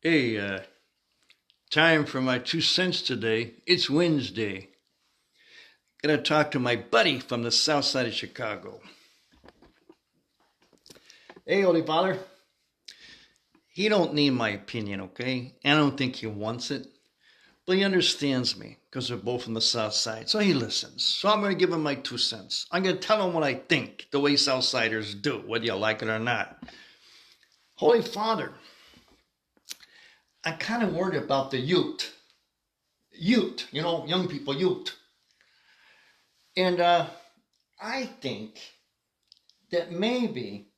Hey, time for my 2 cents today. It's Wednesday. Gonna talk to my buddy from the Southside of Chicago. Hey, Holy Father. He don't need my opinion, okay? I don't think he wants it. But he understands me, because we're both from the South Side. So he listens. So I'm gonna give him my 2 cents. I'm gonna tell him what I think, the way Southsiders do, whether you like it or not. Holy Father, I'm kind of worried about the youth. Youth, young people, youth. And I think that maybe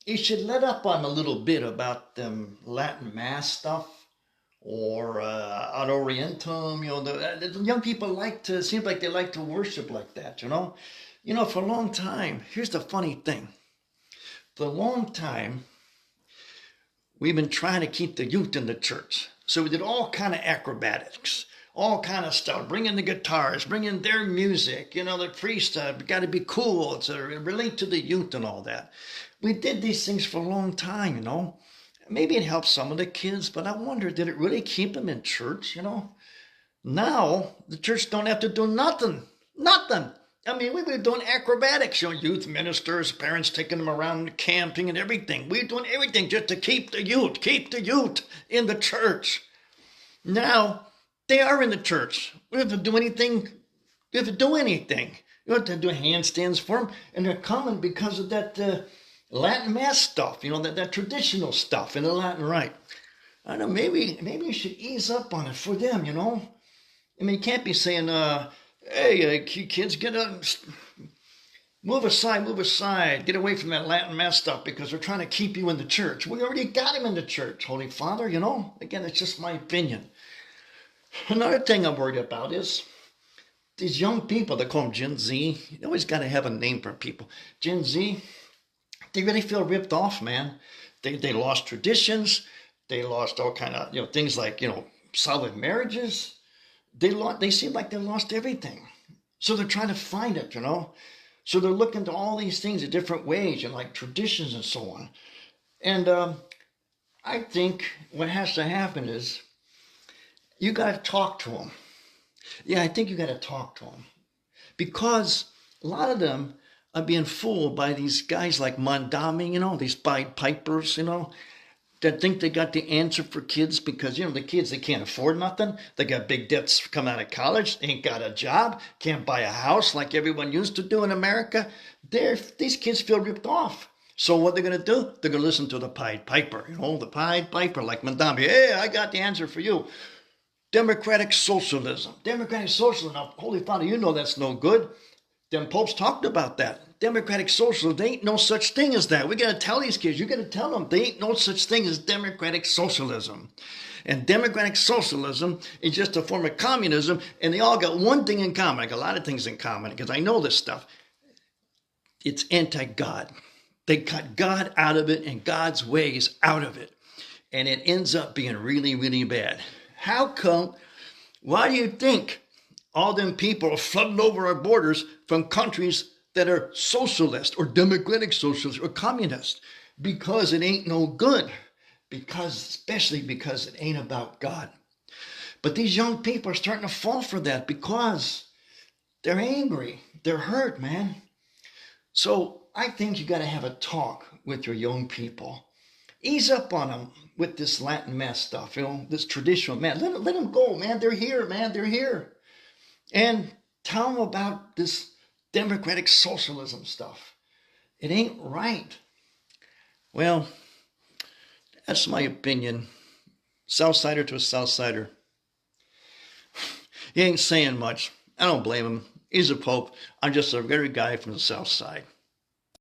you should let up on a little bit about them Latin Mass stuff or ad Orientem. The young people seems like they like to worship like that, for a long time, here's the funny thing. For a long time, we've been trying to keep the youth in the church. So we did all kind of acrobatics, all kind of stuff, bring in the guitars, bring in their music, the priest got to be cool to relate to the youth and all that. We did these things for a long time, Maybe it helped some of the kids, but I wonder, did it really keep them in church, Now, the church don't have to do nothing. Nothing. I mean, we were doing acrobatics, youth ministers, parents taking them around camping and everything. We were doing everything just to keep the youth in the church. Now, they are in the church. We don't have to do anything. We have to do anything. You don't have to do handstands for them. And they're coming because of that Latin Mass stuff, that traditional stuff in the Latin Rite. I don't know, maybe you should ease up on it for them, I mean, you can't be saying, hey, kids, move aside, get away from that Latin Mass stuff because we're trying to keep you in the church. We already got him in the church, Holy Father, Again, it's just my opinion. Another thing I'm worried about is these young people, they call them Gen Z. You always got to have a name for people. Gen Z, they really feel ripped off, man. They lost traditions. They lost all kind of, things like, solid marriages. They seem like they lost everything. So they're trying to find it, So they're looking to all these things in different ways, like traditions and so on. And I think what has to happen is you got to talk to them. Yeah, I think you got to talk to them. Because a lot of them are being fooled by these guys like Mondami, these Pied Pipers, that think they got the answer for kids because, the kids, they can't afford nothing. They got big debts coming out of college, ain't got a job, can't buy a house like everyone used to do in America. These kids feel ripped off. So what they're going to do? They're going to listen to the Pied Piper, the Pied Piper like Mondami. Hey, I got the answer for you. Democratic socialism. Democratic socialism. Now, Holy Father, that's no good. Them popes talked about that. Democratic socialism, there ain't no such thing as that. We got to tell these kids, you got to tell them, there ain't no such thing as democratic socialism. And democratic socialism is just a form of communism, and they all got one thing in common. Like a lot of things in common, because I know this stuff. It's anti-God. They cut God out of it and God's ways out of it. And it ends up being really, really bad. How come? Why do you think all them people are flooding over our borders from countries that are socialist or democratic socialist or communist? Because it ain't no good. Especially because it ain't about God. But these young people are starting to fall for that because they're angry. They're hurt, man. So I think you got to have a talk with your young people. Ease up on them with this Latin Mass stuff, this traditional, man. Let them go, man. They're here, man. They're here. And tell them about this democratic socialism stuff. It ain't right. Well, that's my opinion. Southsider to a Southsider. He ain't saying much. I don't blame him. He's a pope. I'm just a regular guy from the South Side.